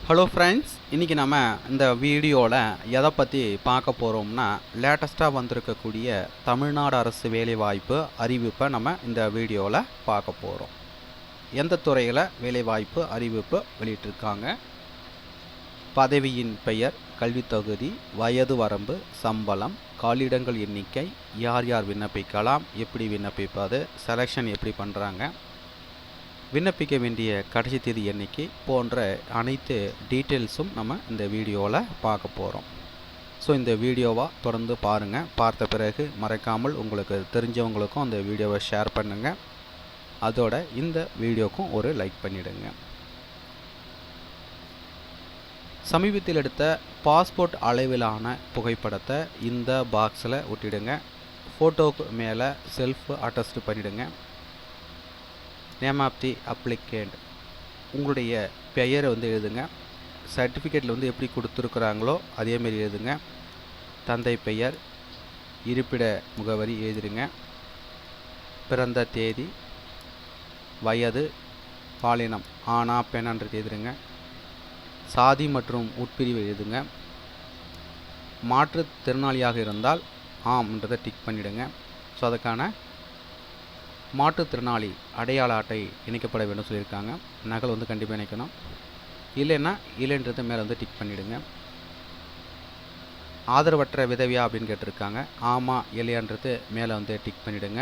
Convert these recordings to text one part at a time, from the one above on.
Hello friends, இன்றைக்கி நம்ம இந்த வீடியோவில் எதை பற்றி பார்க்க போகிறோம்னா, லேட்டஸ்ட்டாக வந்திருக்கக்கூடிய தமிழ்நாடு அரசு வேலைவாய்ப்பு அறிவிப்பை நம்ம இந்த வீடியோவில் பார்க்க போகிறோம். எந்த துறையில் வேலைவாய்ப்பு அறிவிப்பு வெளியிட்டிருக்காங்க, பதவியின் பெயர், கல்வித் தகுதி, வயது வரம்பு, சம்பளம், காலியிடங்கள் எண்ணிக்கை, யார் யார் விண்ணப்பிக்கலாம், எப்படி விண்ணப்பிப்பது, செலெக்ஷன் எப்படி பண்ணுறாங்க, விண்ணப்பிக்க வேண்டிய கடைசி தேதி எண்ணிக்கை போன்ற அனைத்து டீட்டெயில்ஸும் நம்ம இந்த வீடியோவில் பார்க்க போகிறோம். ஸோ இந்த வீடியோவை தொடர்ந்து பாருங்கள். பார்த்த பிறகு மறக்காமல் உங்களுக்கு தெரிஞ்சவங்களுக்கும் அந்த வீடியோவை ஷேர் பண்ணுங்கள். அதோட இந்த வீடியோக்கும் ஒரு லைக் பண்ணிவிடுங்க. சமீபத்தில் எடுத்த பாஸ்போர்ட் அளவிலான புகைப்படத்தை இந்த பாக்ஸில் ஒட்டிடுங்க. ஃபோட்டோவுக்கு மேலே செல்ஃப் அட்டஸ்ட் பண்ணிவிடுங்க. நேம் ஆஃப் தி அப்ளிகேண்ட், உங்களுடைய பெயரை எழுதுங்க. சர்டிஃபிகேட்டில் எப்படி கொடுத்துருக்குறாங்களோ அதேமாரி எழுதுங்க. தந்தை பெயர், இருப்பிட முகவரி எழுதிடுங்க. பிறந்த தேதி, வயது, பாலினம் ஆணா பெண்ணான்றது எழுதிடுங்க. சாதி மற்றும் உட்பிரிவு எழுதுங்க. மாற்றுத்திறனாளியாக இருந்தால் ஆம்ன்றதை டிக் பண்ணிவிடுங்க. ஸோ அதுக்கான மாற்றுத்திறனாளி அடையாள அட்டை இணைக்கப்பட வேண்டும் சொல்லியிருக்காங்க. நகல் கண்டிப்பாக இணைக்கணும். இல்லைன்னா இல்லைன்றதை மேலே டிக் பண்ணிவிடுங்க. ஆதரவற்ற விதவியா அப்படின்னு கேட்டிருக்காங்க. ஆமாம் இல்லையான்றது மேலே டிக் பண்ணிவிடுங்க.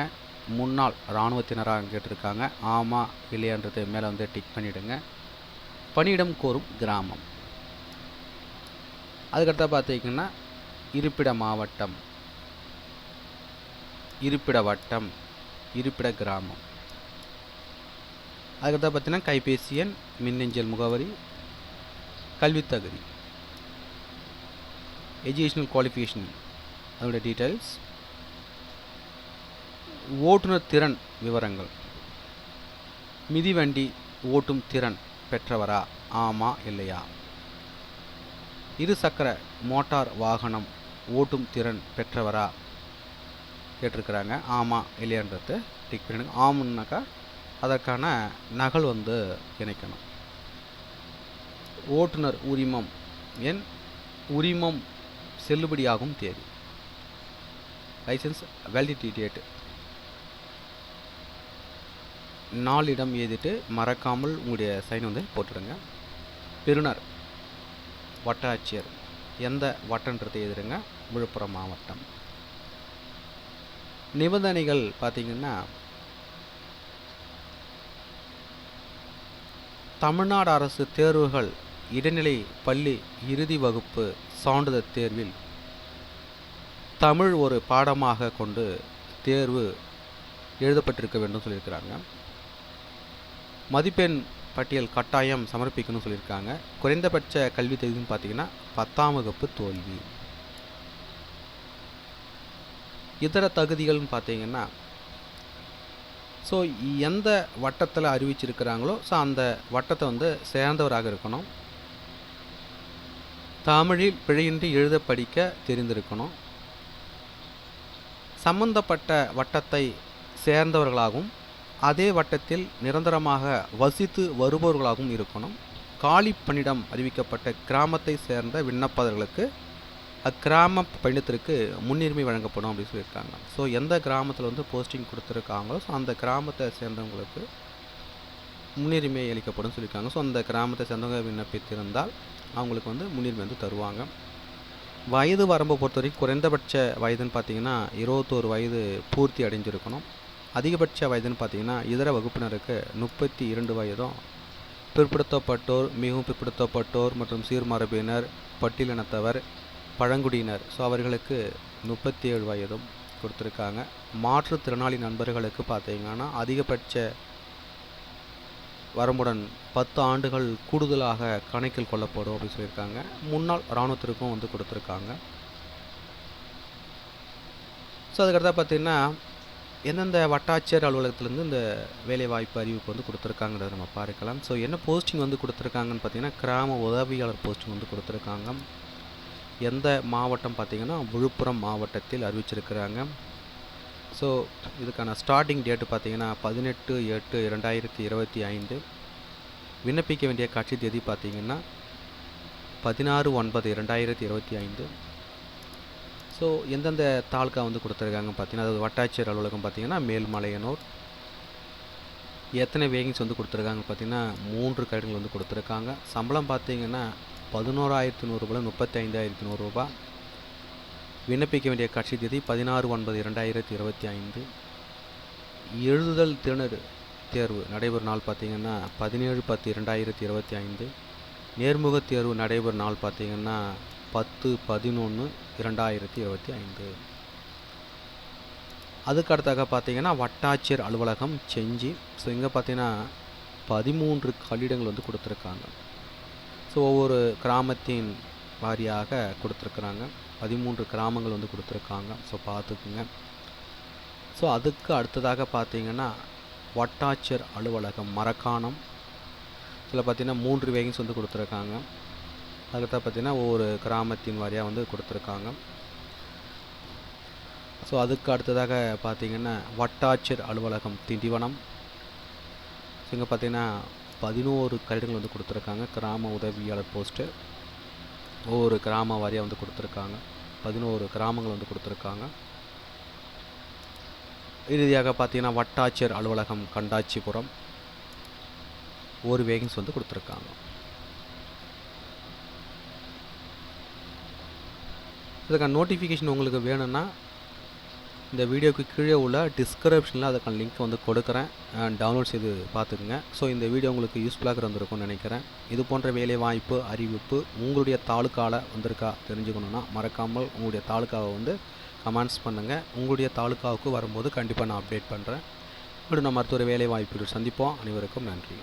முன்னாள் இராணுவத்தினராக கேட்டிருக்காங்க. ஆமாம் இல்லையான்றது மேலே டிக் பண்ணிவிடுங்க. பணியிடம் கோரும் கிராமம், அதுக்கடுத்த பார்த்தீங்கன்னா இருப்பிட மாவட்டம், இருப்பிட வட்டம், இருப்பிட கிராமம், அதுக்கடுத்த பார்த்தீங்கன்னா கைபேசி எண், மின்னஞ்சல் முகவரி, கல்வித் தகுதி, எஜுகேஷனல் குவாலிஃபிகேஷன் அதோடைய டீட்டெயில்ஸ், ஓட்டுநர் திறன் விவரங்கள், மிதிவண்டி ஓட்டும் திறன் பெற்றவரா ஆமா இல்லையா, இருசக்கர மோட்டார் வாகனம் ஓட்டும் திறன் பெற்றவரா கேட்டிருக்கிறாங்க. ஆமாம் இல்லையான்றது டிக் பண்ணிடுங்க. ஆமுன்னாக்கா அதற்கான நகல் இணைக்கணும். ஓட்டுநர் உரிமம் எண், உரிமம் செல்லுபடியாகும் தேதி, லைசன்ஸ் வேலிடிட்டி டேட்டு, நாளிடம் எழுதிட்டு மறக்காமல் உங்களுடைய சைன் போட்டுடுங்க. பெறுநர் வட்டாட்சியர், எந்த வட்டன்றதை எழுதிடுங்க. விழுப்புரம் மாவட்டம். நிபந்தனைகள் பார்த்தீங்கன்னா, தமிழ்நாடு அரசு தேர்வுகள் இடைநிலை பள்ளி இறுதி வகுப்பு சான்றிதழ் தேர்வில் தமிழ் ஒரு பாடமாக கொண்டு தேர்வு எழுதப்பட்டிருக்க வேண்டும் சொல்லியிருக்கிறாங்க. மதிப்பெண் பட்டியல் கட்டாயம் சமர்ப்பிக்கணும்னு சொல்லியிருக்காங்க. குறைந்தபட்ச கல்வி தகுதின்னு பார்த்தீங்கன்னா 10ஆம் வகுப்பு தோல்வி. இதர தகுதிகள்னு பார்த்தீங்கன்னா, ஸோ எந்த வட்டத்தில் அறிவிச்சிருக்கிறாங்களோ ஸோ அந்த வட்டத்தை சேர்ந்தவராக இருக்கணும். தமிழில் பிழையின்றி எழுத படிக்க தெரிந்திருக்கணும். சம்பந்தப்பட்ட வட்டத்தை சேர்ந்தவர்களாகவும் அதே வட்டத்தில் நிரந்தரமாக வசித்து வருபவர்களாகவும் இருக்கணும். காலி பணியிடம் அறிவிக்கப்பட்ட கிராமத்தை சேர்ந்த விண்ணப்பதாரர்களுக்கு அக்கிராம பணியிடத்திற்கு முன்னுரிமை வழங்கப்படும் அப்படின்னு சொல்லியிருக்காங்க. ஸோ எந்த கிராமத்தில் போஸ்டிங் கொடுத்துருக்காங்களோ ஸோ அந்த கிராமத்தை சேர்ந்தவங்களுக்கு முன்னுரிமை அளிக்கப்படும் சொல்லியிருக்காங்க. ஸோ அந்த கிராமத்தை சேர்ந்தவங்க விண்ணப்பித்திருந்தால் அவங்களுக்கு முன்னுரிமை தருவாங்க. வயது வரம்பை பொறுத்த வரைக்கும் குறைந்தபட்ச வயதுன்னு பார்த்தீங்கன்னா 21 வயது பூர்த்தி அடைஞ்சிருக்கணும். அதிகபட்ச வயதுன்னு பார்த்தீங்கன்னா இதர வகுப்பினருக்கு 32 வயதும், பிற்படுத்தப்பட்டோர், மிகவும் பிற்படுத்தப்பட்டோர் மற்றும் சீர்மரபினர், பட்டியலினத்தவர், பழங்குடியினர் ஸோ அவர்களுக்கு 37 வயதும் கொடுத்துருக்காங்க. மாற்றுத்திறனாளி நண்பர்களுக்கு பார்த்தீங்கன்னா அதிகபட்ச வரம்புடன் 10 ஆண்டுகள் கூடுதலாக கணக்கில் கொள்ளப்படும் அப்படின்னு சொல்லியிருக்காங்க. முன்னாள் இராணுவத்திற்கும் கொடுத்துருக்காங்க. ஸோ அதுக்கடுத்தா பார்த்திங்கன்னா எந்தெந்த வட்டாட்சியர் அலுவலகத்திலேருந்து இந்த வேலைவாய்ப்பு அறிவிப்பு கொடுத்துருக்காங்கிறத நம்ம பார்க்கலாம். ஸோ என்ன போஸ்டிங் கொடுத்துருக்காங்கன்னு பார்த்தீங்கன்னா கிராம உதவியாளர் போஸ்டிங் கொடுத்துருக்காங்க. எந்த மாவட்டம் பார்த்திங்கன்னா விழுப்புரம் மாவட்டத்தில் அறிவிச்சிருக்கிறாங்க. ஸோ இதுக்கான ஸ்டார்டிங் டேட்டு பார்த்திங்கன்னா 18/8/2025. விண்ணப்பிக்க வேண்டிய கட்சி தேதி பார்த்திங்கன்னா 16/9/2025. ஸோ எந்தெந்த தாலுக்கா வந்து கொடுத்துருக்காங்க பார்த்தீங்கன்னா, அதாவது வட்டாட்சியர் அலுவலகம் பார்த்தீங்கன்னா மேல்மலையனூர். எத்தனை வேகன்ஸ் வந்து கொடுத்துருக்காங்க பார்த்தீங்கன்னா 3 கடிதங்கள் வந்து கொடுத்துருக்காங்க. சம்பளம் பார்த்தீங்கன்னா 11,100 35,100 ரூபா. விண்ணப்பிக்க வேண்டிய கடைசி தேதி 16/9/2025. எழுதுதல் திறனர் தேர்வு நடைபெறும் நாள் பார்த்தீங்கன்னா 17/10/2025. நேர்முகத் தேர்வு நடைபெறும் நாள் பார்த்தீங்கன்னா 10/11/2025. அதுக்கு அடுத்தாக பார்த்தீங்கன்னா வட்டாட்சியர் அலுவலகம் செஞ்சி. ஸோ இங்கே பார்த்தீங்கன்னா 13 கட்டிடங்கள் வந்து கொடுத்துருக்காங்க. ஸோ ஒவ்வொரு கிராமத்தின் வாரியாக கொடுத்துருக்குறாங்க. 13 கிராமங்கள் வந்து கொடுத்துருக்காங்க. ஸோ பார்த்துக்குங்க. ஸோ அதுக்கு அடுத்ததாக பார்த்தீங்கன்னா வட்டாட்சியர் அலுவலகம் மரக்காணம். இதில் பார்த்தீங்கன்னா 3 வேகன்ஸ் வந்து கொடுத்துருக்காங்க. அதுக்கு பார்த்தீங்கன்னா ஒவ்வொரு கிராமத்தின் வாரியாக வந்து கொடுத்துருக்காங்க. ஸோ அதுக்கு அடுத்ததாக பார்த்தீங்கன்னா வட்டாட்சியர் அலுவலகம் திண்டிவனம். ஸோ இங்கே பார்த்தீங்கன்னா 11 கட்டிடங்கள் வந்து கொடுத்துருக்காங்க. கிராம உதவியாளர் போஸ்ட்டு ஒவ்வொரு கிராம வாரியாக வந்து கொடுத்துருக்காங்க. 11 கிராமங்கள் வந்து கொடுத்துருக்காங்க. இறுதியாக பார்த்தீங்கன்னா வட்டாட்சியர் அலுவலகம் கண்டாச்சிபுரம் ஒரு வேகன்ஸ் வந்து கொடுத்துருக்காங்க. இதுக்கான நோட்டிஃபிகேஷன் உங்களுக்கு வேணும்னா இந்த வீடியோக்கு கீழே உள்ள டிஸ்கிரிப்ஷனில் அதுக்கான லிங்க் வந்து கொடுக்குறேன். டவுன்லோட் செய்து பார்த்துக்குங்க. ஸோ இந்த வீடியோ உங்களுக்கு யூஸ்ஃபுல்லாக இருந்திருக்கும்னு நினைக்கிறேன். இது போன்ற வேலை வாய்ப்பு அறிவிப்பு உங்களுடைய தாலுக்காவில் வந்திருக்கா தெரிஞ்சுக்கணுன்னா மறக்காமல் உங்களுடைய தாலுக்காவை வந்து கமெண்ட்ஸ் பண்ணுங்கள். உங்களுடைய தாலுக்காவுக்கு வரும்போது கண்டிப்பாக நான் அப்டேட் பண்ணுறேன். இப்படி நம்ம அடுத்த ஒரு வேலை வாய்ப்பு சந்திப்போம். அனைவருக்கும் நன்றி.